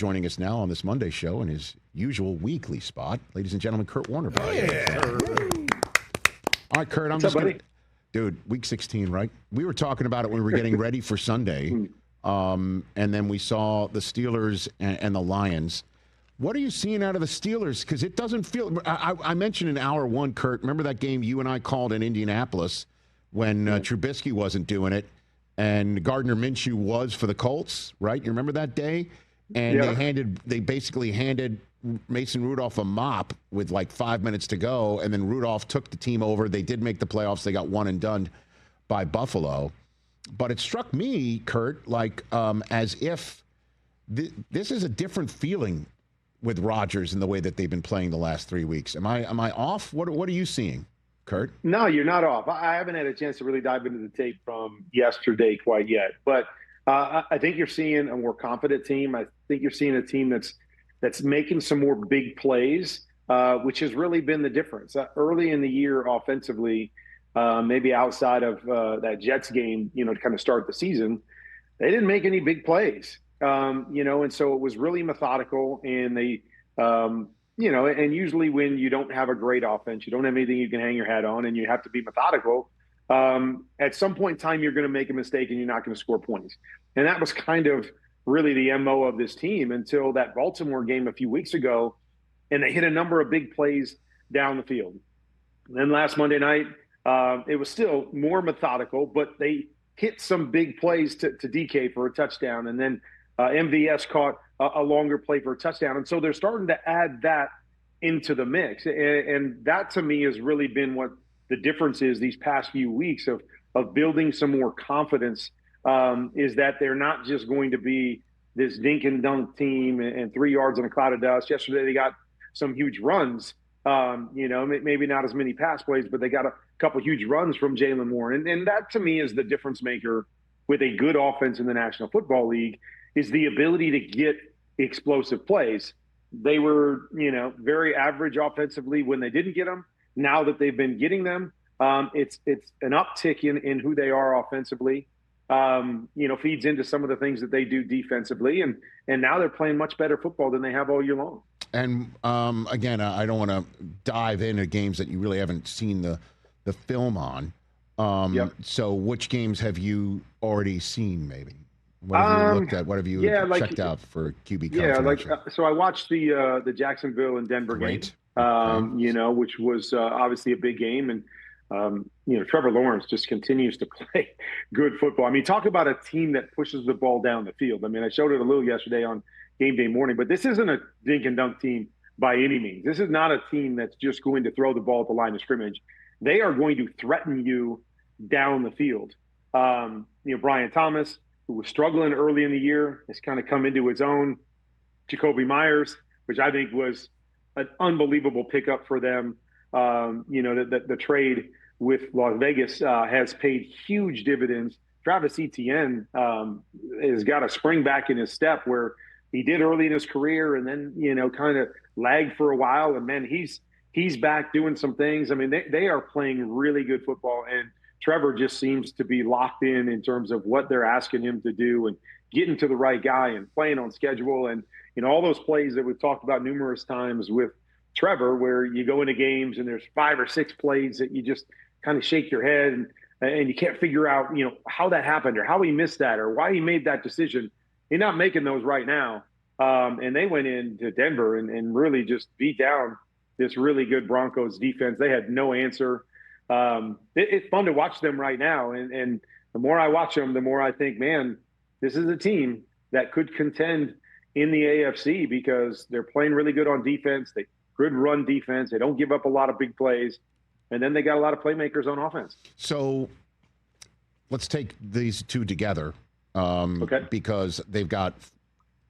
joining us now on this Monday show in his usual weekly spot. Ladies and gentlemen, Kurt Warner. Yeah. All right, Kurt, dude, week 16, right? We were talking about it when we were getting ready for Sunday, and then we saw the Steelers and the Lions. What are you seeing out of the Steelers? Because it doesn't feel – I mentioned in hour one, Kurt, remember that game you and I called in Indianapolis when Trubisky wasn't doing it and Gardner Minshew was for the Colts, right? You remember that day? And they basically handed Mason Rudolph a mop with like 5 minutes to go, and then Rudolph took the team over. They did make the playoffs. They got one and done by Buffalo. But it struck me, Kurt, like as if this is a different feeling with Rodgers and the way that they've been playing the last 3 weeks. Am I off? What are you seeing, Kurt? No, you're not off. I haven't had a chance to really dive into the tape from yesterday quite yet. But I think you're seeing a more confident team. I think you're seeing a team that's making some more big plays, which has really been the difference. Early in the year offensively, maybe outside of that Jets game, to kind of start the season, they didn't make any big plays. And so it was really methodical, and they, and usually when you don't have a great offense, you don't have anything you can hang your hat on, and you have to be methodical. At some point in time, you're going to make a mistake and you're not going to score points. And that was kind of really the MO of this team until that Baltimore game a few weeks ago, and they hit a number of big plays down the field. And then last Monday night, it was still more methodical, but they hit some big plays to DK for a touchdown. And then MVS caught a longer play for a touchdown. And so they're starting to add that into the mix. And that to me has really been what the difference is these past few weeks of building some more confidence, is that they're not just going to be this dink and dunk team and 3 yards in a cloud of dust. Yesterday they got some huge runs, maybe not as many pass plays, but they got a couple huge runs from Jalen Moore. And that to me is the difference maker with a good offense in the National Football League, is the ability to get explosive plays. They were, very average offensively when they didn't get them. Now that they've been getting them, it's an uptick in who they are offensively. Feeds into some of the things that they do defensively, and now they're playing much better football than they have all year long. And again, I don't want to dive into games that you really haven't seen the film on. So which games have you already seen, maybe? What have you looked at? What have you checked out for QB confirmation? So I watched the Jacksonville and Denver game, which was obviously a big game. And, Trevor Lawrence just continues to play good football. I mean, talk about a team that pushes the ball down the field. I mean, I showed it a little yesterday on game day morning, but this isn't a dink and dunk team by any means. This is not a team that's just going to throw the ball at the line of scrimmage. They are going to threaten you down the field. Brian Thomas, who was struggling early in the year, has kind of come into his own. Jacoby Myers, which I think was an unbelievable pickup for them. The trade with Las Vegas has paid huge dividends. Travis Etienne has got a spring back in his step where he did early in his career, and then, kind of lagged for a while. And man, he's back doing some things. I mean, they are playing really good football, and Trevor just seems to be locked in terms of what they're asking him to do and getting to the right guy and playing on schedule. And, all those plays that we've talked about numerous times with Trevor, where you go into games and there's 5 or 6 plays that you just kind of shake your head and you can't figure out, how that happened or how he missed that or why he made that decision. He's not making those right now. And they went into Denver and really just beat down this really good Broncos defense. They had no answer. It's fun to watch them right now. And the more I watch them, the more I think, man, this is a team that could contend in the AFC because they're playing really good on defense. They good run defense. They don't give up a lot of big plays. And then they got a lot of playmakers on offense. So let's take these two together because they've got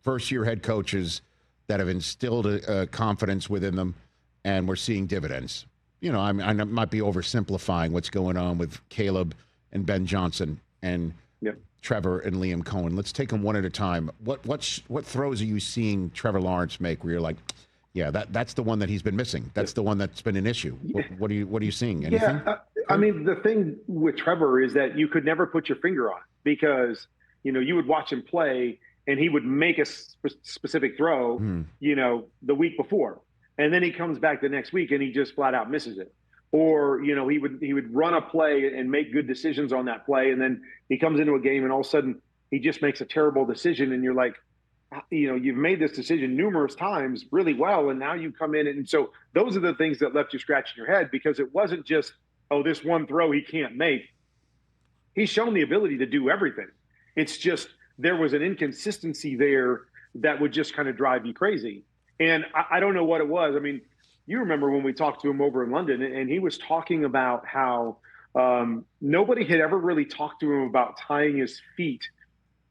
first-year head coaches that have instilled confidence within them, and we're seeing dividends. I might be oversimplifying what's going on with Caleb and Ben Johnson and Trevor and Liam Cohen. Let's take them one at a time. What throws are you seeing Trevor Lawrence make where you're like, yeah, that's the one that he's been missing. That's the one that's been an issue. What are you seeing? Anything? Yeah, I mean, the thing with Trevor is that you could never put your finger on it because, you would watch him play and he would make a specific throw, the week before. And then he comes back the next week and he just flat out misses it. Or, he would run a play and make good decisions on that play. And then he comes into a game and all of a sudden he just makes a terrible decision. And you're like, you've made this decision numerous times really well. And now you come in. And so those are the things that left you scratching your head, because it wasn't just, this one throw he can't make. He's shown the ability to do everything. It's just there was an inconsistency there that would just kind of drive you crazy. And I don't know what it was. I mean, you remember when we talked to him over in London, and he was talking about how nobody had ever really talked to him about tying his feet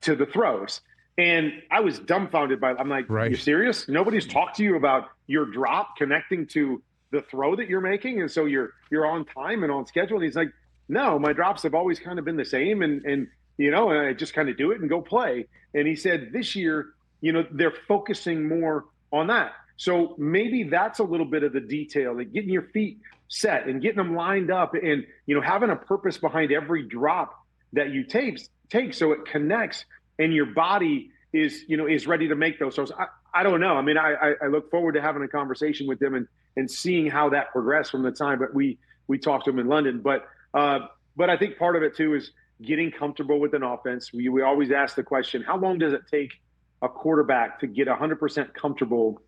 to the throws. And I was dumbfounded by it. I'm like, You're serious? Nobody's talked to you about your drop connecting to the throw that you're making, and so you're on time and on schedule? And he's like, no, my drops have always kind of been the same, and I just kind of do it and go play. And he said this year, they're focusing more on that. So maybe that's a little bit of the detail, like getting your feet set and getting them lined up, and having a purpose behind every drop that you take so it connects and your body is ready to make those. So I don't know. I mean, I look forward to having a conversation with them and seeing how that progressed from the time that we talked to him in London. But I think part of it too is getting comfortable with an offense. We always ask the question, how long does it take a quarterback to get 100% comfortable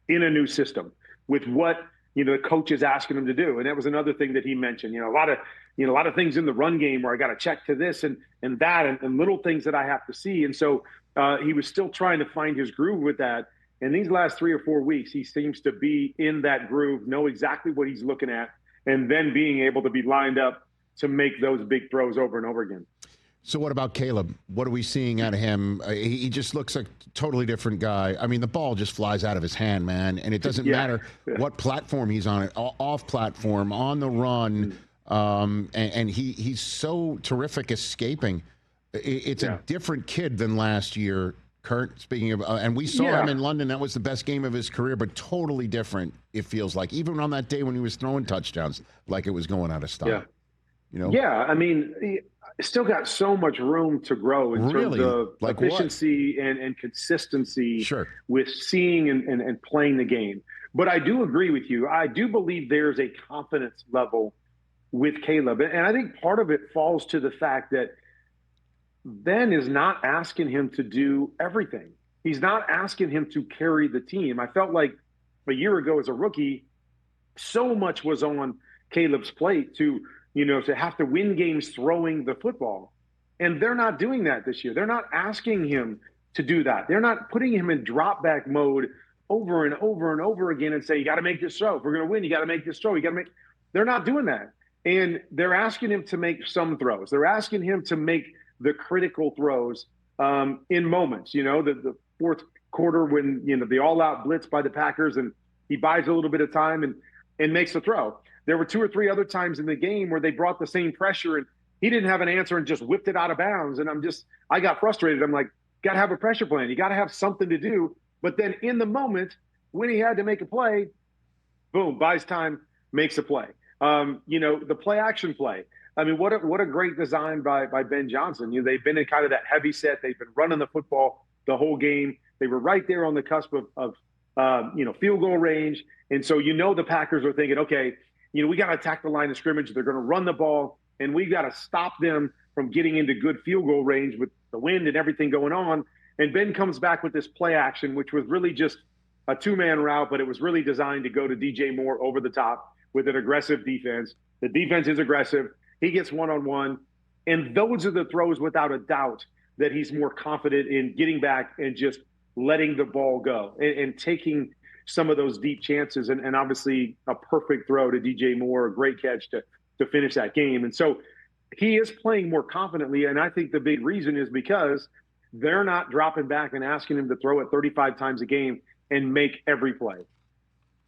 in a new system with what the coach is asking him to do? And that was another thing that he mentioned. A lot of things in the run game where I got to check to this and that, and little things that I have to see. And so he was still trying to find his groove with that. And these last 3 or 4 weeks, he seems to be in that groove, know exactly what he's looking at, and then being able to be lined up to make those big throws over and over again. So what about Caleb? What are we seeing out of him? He just looks like a totally different guy. I mean, the ball just flies out of his hand, man. And it doesn't matter what platform he's on, off platform, on the run. And he's so terrific escaping. It's a different kid than last year, Kurt, speaking of, and we saw him in London. That was the best game of his career, but totally different, it feels like. Even on that day when he was throwing touchdowns, like it was going out of style. Yeah, I mean, still got so much room to grow in terms of efficiency and consistency with seeing and playing the game. But I do agree with you. I do believe there's a confidence level with Caleb. And I think part of it falls to the fact that Ben is not asking him to do everything. He's not asking him to carry the team. I felt like a year ago as a rookie, so much was on Caleb's plate to have to win games throwing the football. And they're not doing that this year. They're not asking him to do that. They're not putting him in drop back mode over and over and over again and say, you got to make this throw. If we're going to win, you got to make this throw. They're not doing that. And they're asking him to make some throws. They're asking him to make the critical throws in moments, the fourth quarter when, the all-out blitz by the Packers, and he buys a little bit of time and makes the throw. There were 2 or 3 other times in the game where they brought the same pressure and he didn't have an answer and just whipped it out of bounds. And I got frustrated. I'm like, got to have a pressure plan. You got to have something to do. But then in the moment when he had to make a play, boom, buys time, makes a play. The play action play. I mean, what a great design by Ben Johnson. They've been in kind of that heavy set. They've been running the football the whole game. They were right there on the cusp of field goal range. And so, the Packers are thinking, okay, we got to attack the line of scrimmage. They're going to run the ball, and we got to stop them from getting into good field goal range with the wind and everything going on. And Ben comes back with this play action, which was really just a 2-man route, but it was really designed to go to DJ Moore over the top with an aggressive defense. The defense is aggressive. He gets one-on-one. And those are the throws, without a doubt, that he's more confident in getting back and just letting the ball go and taking some of those deep chances. And obviously a perfect throw to DJ Moore, a great catch to finish that game. And so he is playing more confidently. And I think the big reason is because they're not dropping back and asking him to throw it 35 times a game and make every play.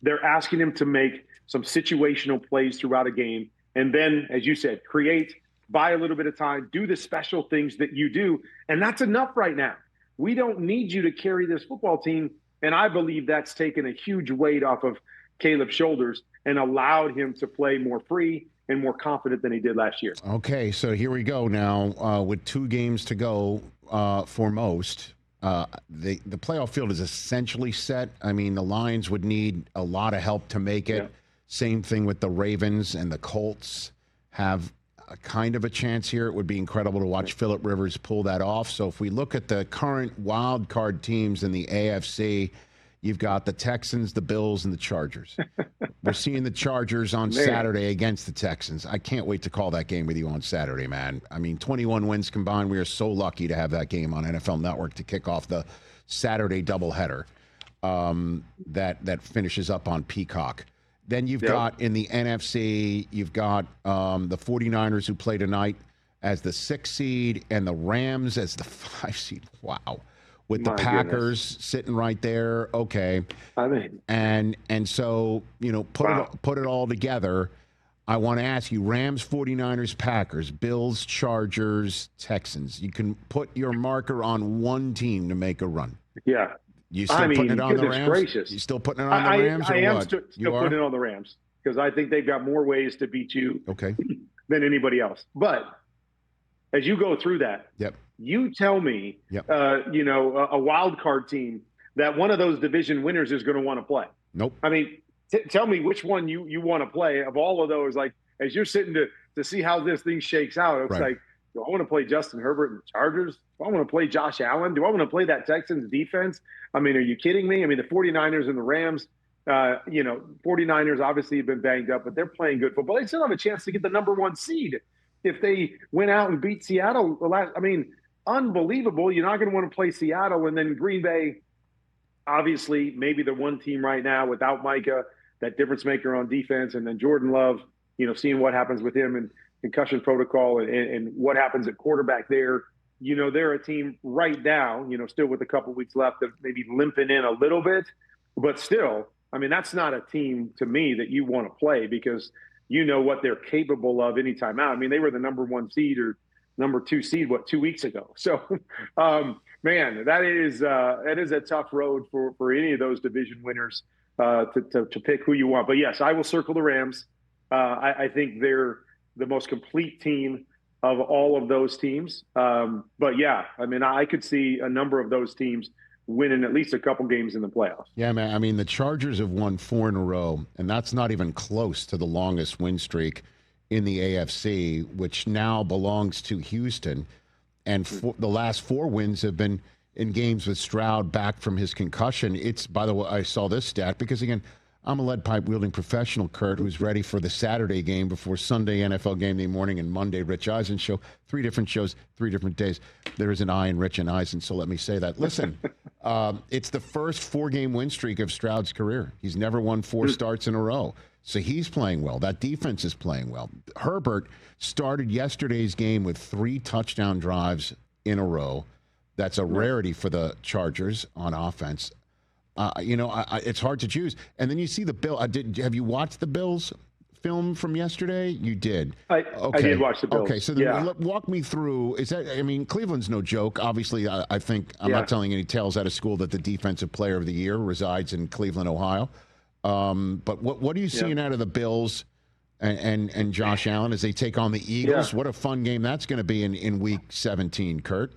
They're asking him to make some situational plays throughout a game. And then, as you said, create, buy a little bit of time, do the special things that you do. And that's enough right now. We don't need you to carry this football team. And I believe that's taken a huge weight off of Caleb's shoulders and allowed him to play more free and more confident than he did last year. Okay, so here we go now with 2 games to go for most. the playoff field is essentially set. I mean, the Lions would need a lot of help to make it. Yeah. Same thing with the Ravens, and the Colts have a kind of a chance here. It would be incredible to watch Phillip Rivers pull that off. So if we look at the current wild card teams in the AFC, you've got the Texans, the Bills, and the Chargers. We're seeing the Chargers on Saturday against the Texans. I can't wait to call that game with you on Saturday, man. I mean, 21 wins combined. We are so lucky to have that game on NFL Network to kick off the Saturday doubleheader that finishes up on Peacock. Then you've got in the NFC, you've got the 49ers who play tonight as the 6th seed and the Rams as the 5 seed. Wow. With the Packers sitting right there. Okay. I mean, and so, put it all together. I want to ask you, Rams, 49ers, Packers, Bills, Chargers, Texans. You can put your marker on one team to make a run. Yeah. You still putting it on the Rams? Gracious. You still putting it on the Rams? I am still putting it on the Rams because I think they've got more ways to beat you than anybody else. But as you go through that, you tell me, a wild card team that one of those division winners is going to want to play. Nope. I mean, tell me which one you want to play of all of those. Like, as you're sitting to see how this thing shakes out, it's like, do I want to play Justin Herbert and the Chargers? Do I want to play Josh Allen? Do I want to play that Texans defense? I mean, are you kidding me? I mean, the 49ers and the Rams, 49ers obviously have been banged up, but they're playing good football. They still have a chance to get the number 1 seed if they went out and beat Seattle. I mean, unbelievable. You're not going to want to play Seattle. And then Green Bay, obviously, maybe the one team right now without Micah, that difference maker on defense, and then Jordan Love, seeing what happens with him and concussion protocol and what happens at quarterback there. They're a team right now, still with a couple weeks left of maybe limping in a little bit, but still, I mean, that's not a team to me that you want to play because you know what they're capable of anytime out. I mean, they were the number 1 seed or number 2 seed, 2 weeks ago. So, man, that is a tough road for any of those division winners to pick who you want. But yes, I will circle the Rams. I think they're the most complete team of all of those teams. But yeah, I mean, I could see a number of those teams winning at least a couple games in the playoffs. Yeah, man. I mean, the Chargers have won 4 in a row, and that's not even close to the longest win streak in the AFC, which now belongs to Houston. And the last 4 wins have been in games with Stroud back from his concussion. It's, by the way, I saw this stat because, again, I'm a lead pipe wielding professional, Kurt, who's ready for the Saturday game before Sunday NFL game day morning and Monday Rich Eisen Show. 3 different shows, 3 different days. There is an I in Rich and Eisen, so let me say that. Listen, it's the first 4-game win streak of Stroud's career. He's never won 4 starts in a row. So he's playing well. That defense is playing well. Herbert started yesterday's game with 3 touchdown drives in a row. That's a rarity for the Chargers on offense. It's hard to choose. And then you see the Bill. Have you watched the Bills film from yesterday? You did. I did watch the Bills. Okay, so then walk me through. Cleveland's no joke. Obviously, I think I'm not telling any tales out of school that the defensive player of the year resides in Cleveland, Ohio. But what are you seeing out of the Bills and Josh Allen as they take on the Eagles? What a fun game that's going to be in Week 17, Kurt.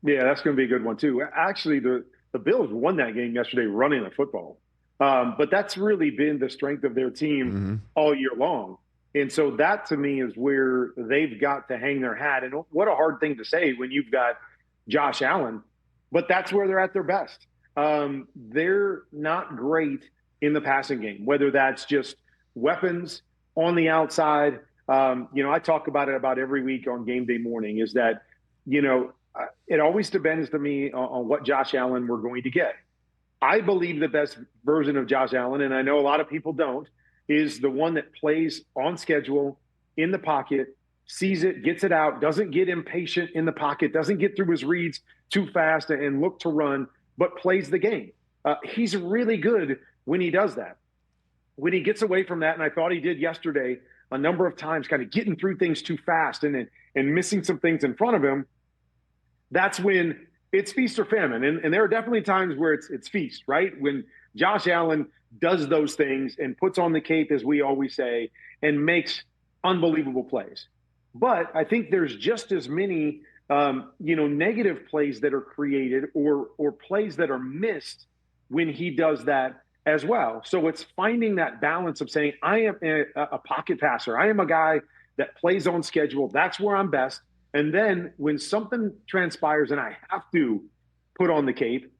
Yeah, that's going to be a good one too. Actually, the Bills won that game yesterday running the football. But that's really been the strength of their team all year long. And so that to me is where they've got to hang their hat. And what a hard thing to say when you've got Josh Allen, but that's where they're at their best. They're not great in the passing game, whether that's just weapons on the outside. I talk about it about every week on game day morning is that, it always depends to me on what Josh Allen we're going to get. I believe the best version of Josh Allen, and I know a lot of people don't, is the one that plays on schedule, in the pocket, sees it, gets it out, doesn't get impatient in the pocket, doesn't get through his reads too fast and look to run, but plays the game. He's really good when he does that. When he gets away from that, and I thought he did yesterday a number of times, kind of getting through things too fast and missing some things in front of him, that's when it's feast or famine. And there are definitely times where it's feast, right? When Josh Allen does those things and puts on the cape, as we always say, and makes unbelievable plays. But I think there's just as many negative plays that are created or plays that are missed when he does that as well. So it's finding that balance of saying, I am a pocket passer. I am a guy that plays on schedule. That's where I'm best. And then when something transpires and I have to put on the cape,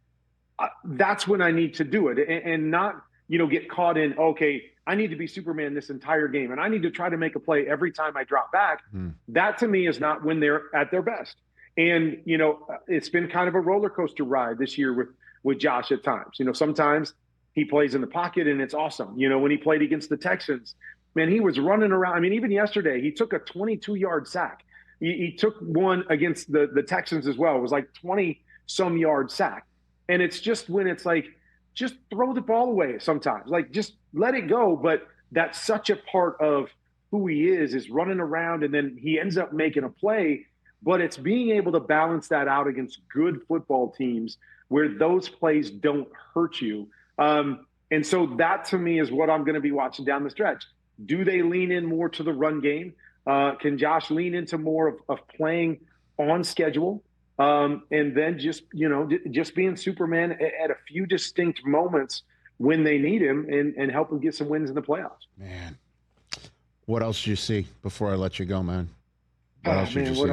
that's when I need to do it and not, get caught in, okay, I need to be Superman this entire game and I need to try to make a play every time I drop back. That to me is not when they're at their best. And, it's been kind of a roller coaster ride this year with Josh at times. Sometimes he plays in the pocket and it's awesome. When he played against the Texans, man, he was running around. I mean, even yesterday, he took a 22-yard sack. He took one against the Texans as well. It was like 20-some yard sack. And it's just when it's like, just throw the ball away sometimes. Like, just let it go. But that's such a part of who he is running around, and then he ends up making a play. But it's being able to balance that out against good football teams where those plays don't hurt you. And so that, to me, is what I'm going to be watching down the stretch. Do they lean in more to the run game? Can Josh lean into more of playing on schedule? And then just being Superman at a few distinct moments when they need him and help them get some wins in the playoffs. Man, what else did you see before I let you go, man? What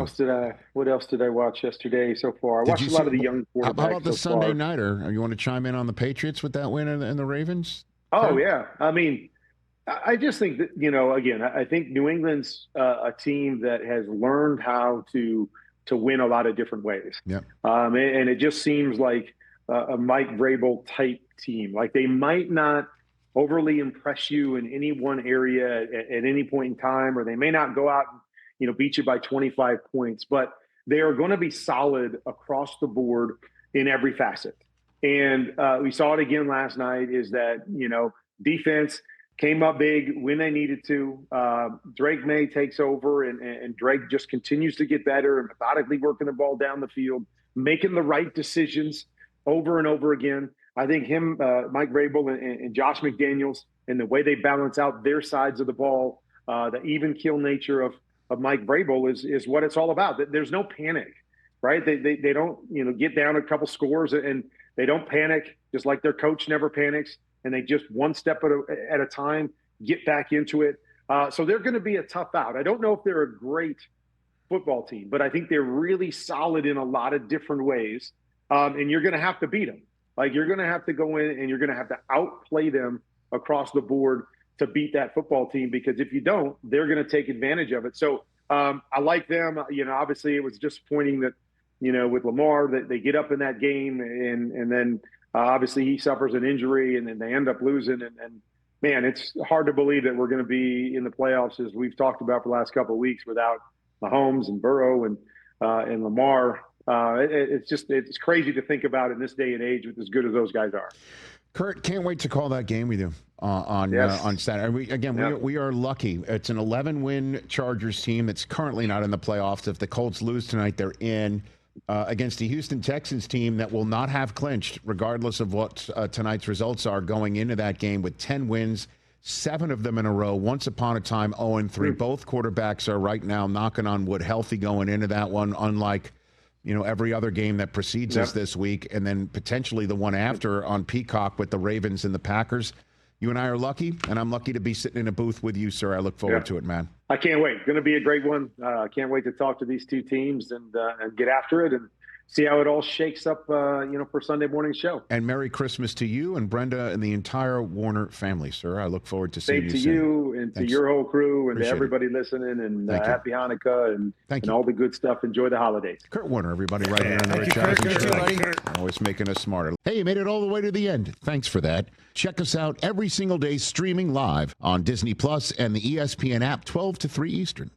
else did I watch yesterday so far? I watched a lot of the young quarterbacks. How about the Sunday nighter? You want to chime in on the Patriots with that win and the Ravens? Oh, yeah. I mean, I just think that, again, I think New England's a team that has learned how to win a lot of different ways. Yeah. And it just seems like a Mike Vrabel type team. Like, they might not overly impress you in any one area at any point in time, or they may not go out and, beat you by 25 points, but they are going to be solid across the board in every facet. And we saw it again last night, is that, defense came up big when they needed to. Drake May takes over, and Drake just continues to get better and methodically working the ball down the field, making the right decisions over and over again. I think him, Mike Vrabel, and Josh McDaniels, and the way they balance out their sides of the ball, the even keel nature of Mike Vrabel is what it's all about. There's no panic, right? They don't get down a couple scores and they don't panic, just like their coach never panics. And they just one step at a time get back into it. So they're going to be a tough out. I don't know if they're a great football team, but I think they're really solid in a lot of different ways. And you're going to have to beat them. Like, you're going to have to go in and you're going to have to outplay them across the board to beat that football team, because if you don't, they're going to take advantage of it. So I like them. Obviously it was disappointing that, with Lamar, that they get up in that game and then obviously he suffers an injury and then they end up losing. And man, it's hard to believe that we're going to be in the playoffs, as we've talked about for the last couple of weeks, without Mahomes and Burrow and Lamar. It's crazy to think about in this day and age with as good as those guys are. Kurt, can't wait to call that game with you on Saturday. We are lucky. It's an 11-win Chargers team that's currently not in the playoffs. If the Colts lose tonight, they're in against the Houston Texans team that will not have clinched, regardless of what tonight's results are, going into that game with 10 wins, 7 of them in a row. Once upon a time, 0-3. Both quarterbacks are right now, knocking on wood, healthy going into that one, unlike every other game that precedes us this week, and then potentially the one after on Peacock with the Ravens and the Packers. You and I are lucky, and I'm lucky to be sitting in a booth with you, sir. I look forward to it, man. I can't wait. Going to be a great one. I can't wait to talk to these two teams and get after it and see how it all shakes up, for Sunday morning's show. And Merry Christmas to you and Brenda and the entire Warner family, sir. I look forward to seeing you soon. Same to you and to your whole crew and to everybody listening, and happy Hanukkah and all the good stuff. Enjoy the holidays. Kurt Warner, everybody, right here on the Rich Eisen Show. Always making us smarter. Hey, you made it all the way to the end. Thanks for that. Check us out every single day streaming live on Disney Plus and the ESPN app, 12 to 3 Eastern.